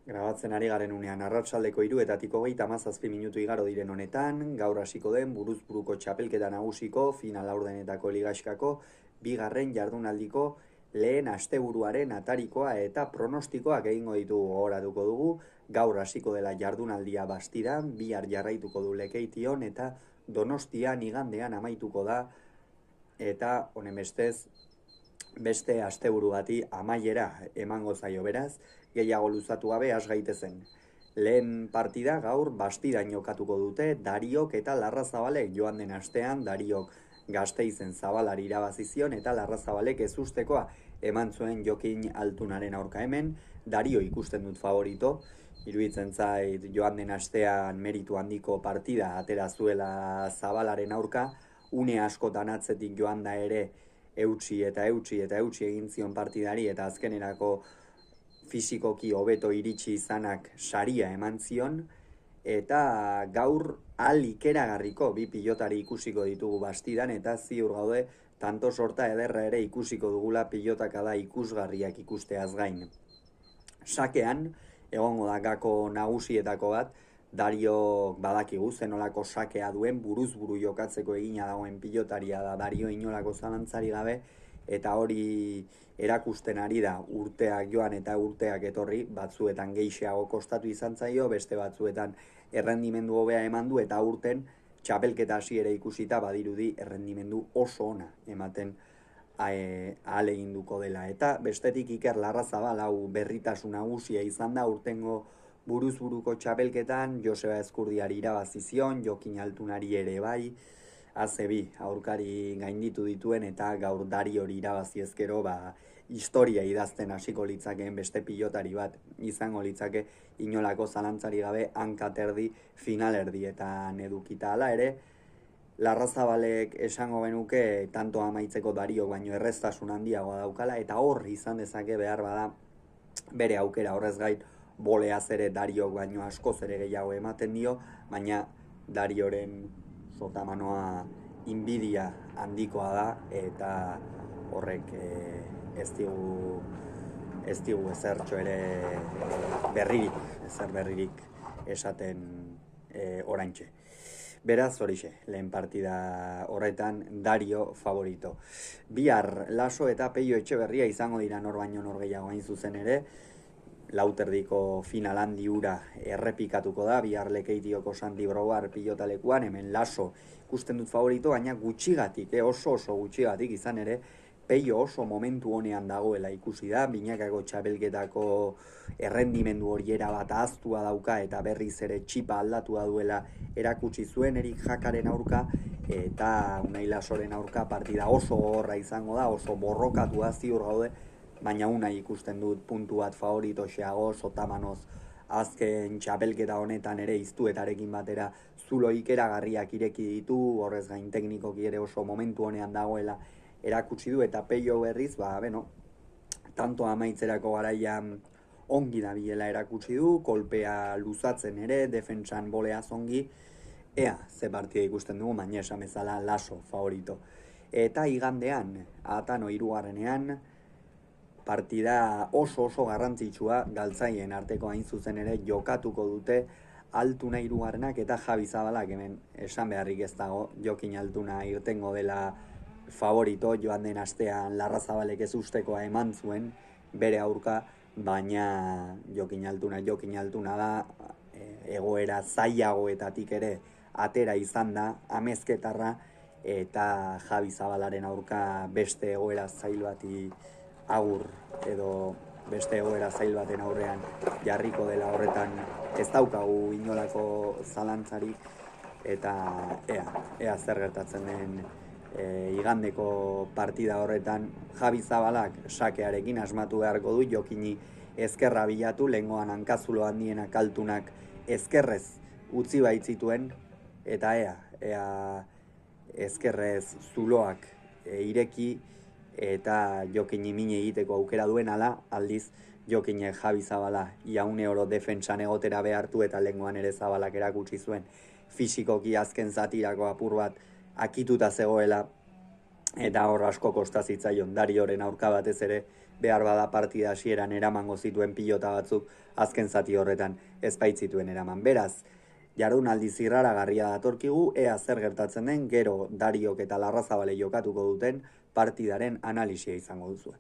Grabatzen ari garen unean arratsaldeko 3:37 minutu igaro diren honetan, gaur hasiko den buruz-buruko txapelketa nagusiko final laurdenetako ligaxkako bigarren jardunaldiko lehen asteburuaren atarikoa eta pronostikoak egingo ditugu gogoratuko dugu. Gaur hasiko dela jardunaldia Bastidan, bihar jarraituko du Lekeition eta Donostian igandean amaituko da, eta honen bestez beste asteburu bati amaiera emango zaio, beraz, gehiago luzatu gabe has gaitezen. Lehen partida gaur Bastidan jokatuko dute Dariok eta Larrazabalek. Joan den astean Dariok Gasteizen Zabalari irabazi zion eta Larrazabalek ezustekoa eman zuen Jokin Altunaren aurka. Hemen Dario ikusten dut favorito. Iruditzen zait joan den astean meritu handiko partida atera zuela Zabalaren aurka, une askotan atzetik joan da ere eutsi egin zion partidari, eta azkenerako fisikoki hobeto iritsi izanak saria eman zion, eta gaur ikeragarriko bi pilotari ikusiko ditugu Bastidan, eta ziur gaude tanto sorta ederra ere ikusiko dugula pilotaka da ikusgarriak ikusteaz gain. Sakean egongo da gako nagusietako bat. Dario badakigu zenolako sakea duen, buruz-buru jokatzeko egina dagoen pilotaria da Dario, inolako zalantzari gabe, eta hori erakusten ari da urteak joan eta urteak etorri. Batzuetan gehiago kostatu izan zaio, beste batzuetan errendimendu hobea eman du, eta urten txapelketa hasiera ikusita badirudi errendimendu oso ona ematen ahaleginduko dela. Eta bestetik Iker Larrazabal, hau berritasun nagusia izan da urtengo buruz-buruko txapelketan. Joseba Ezkurdiari irabazi zion, Jokin Altunari ere bai, ACB aurkari gainditu dituen, eta gaur Dariori irabazi ezkero historia idazten hasiko litzakeen beste pilotari bat izango litzake, inolako zalantzari gabe hankaterdi finalerdietan edukita. Hala ere, Larrazabalek esango genuke tanto amaitzeko Dario baino erreztasun handiagoa daukala, eta hor izan dezake behar bada bere aukera. Horrez gain boleaz ere Dariok baino askoz ere gehiago ematen dio, baina Darioren sotamanoa inbidia handikoa da, eta horrek ez digu ezertxo ere berririk esaten oraintxe. Beraz, horixe, lehen partida horretan Dario favorito. Bihar Laso eta Peio Etxeberria izango dira nor baino nor gehiago hain zuzen ere. Lauterriko final handi ura errepikatuko da, bihar Lekeitioko Santi Brouard pilotalekuan. Hemen Laso ikusten dut favorito, baina gutxigatik, oso gutxigatik izan ere, Peio oso momentu honean dagoela ikusi da. Binakako txapelketako errendimendu hori erabat ahaztua dauka, eta berriz ere txipa aldatua duela erakutsi zuen Erik Jakaren aurka, eta Unai Lasoren aurka partida oso gogorra izango da, oso borrokatua ziur gaude, baina Unai ikusten dut puntu bat favoritoxeago. Sotamanoz azken txapelketa honetan ere iztuetarekin batera zulo ikeragarriak ireki ditu, horrez gain teknikoki ere oso momentu honean dagoela erakutsi du, eta Peio berriz, tanto amaitzerako garaian ongi dabilela erakutsi du, kolpea luzatzen ere, defentsan boleaz ongi. Ea, ze partida ikusten dugu, baina esan bezala Laso favorito. Eta igandean, Atano hirugarrenean, partida oso garrantzitsua galtzaien arteko hain zuzen ere jokatuko dute Altuna hirugarrenak eta Javi Zabalak. Hemen esan beharrik ez dago, Jokin Altuna irtengo dela favorito. Joan den astean Larrazabalek ezustekoa eman zuen bere aurka, baina Jokin Altuna da, egoera zailagoetatik ere atera izan da, amezketarra, eta Javi Zabalaren aurka beste egoera zail bati agur, edo beste egoera zail baten aurrean jarriko dela. Horretan ez daukagu inolako zalantzarik, eta ea zer gertatzen den igandeko partida horretan. Javi Zabalak sakearekin asmatu beharko du, Jokini ezkerra bilatu, lehengoan hankazulo handienak Altunak ezkerrez utzi baitzituen, eta ea ezkerrez zuloak ireki eta Jokini mine egiteko aukera duen. Ala, aldiz Jokinek Javi Zabala iaune oro defentsan egotera behartu, eta lehengoan ere Zabalak erakutsi zuen fisikoki azken zatirako apur bat akituta zegoela, eta hor asko kosta zitzaion Darioren aurka batez ere behar bada partida hasieran eramango zituen pilota batzuk azken zati horretan ez baitzituen eraman. Beraz, jardunaldi zirraragarria datorkigu, ea zer gertatzen den, gero Dariok eta Larrazabale jokatuko duten partidaren analisia izango duzu.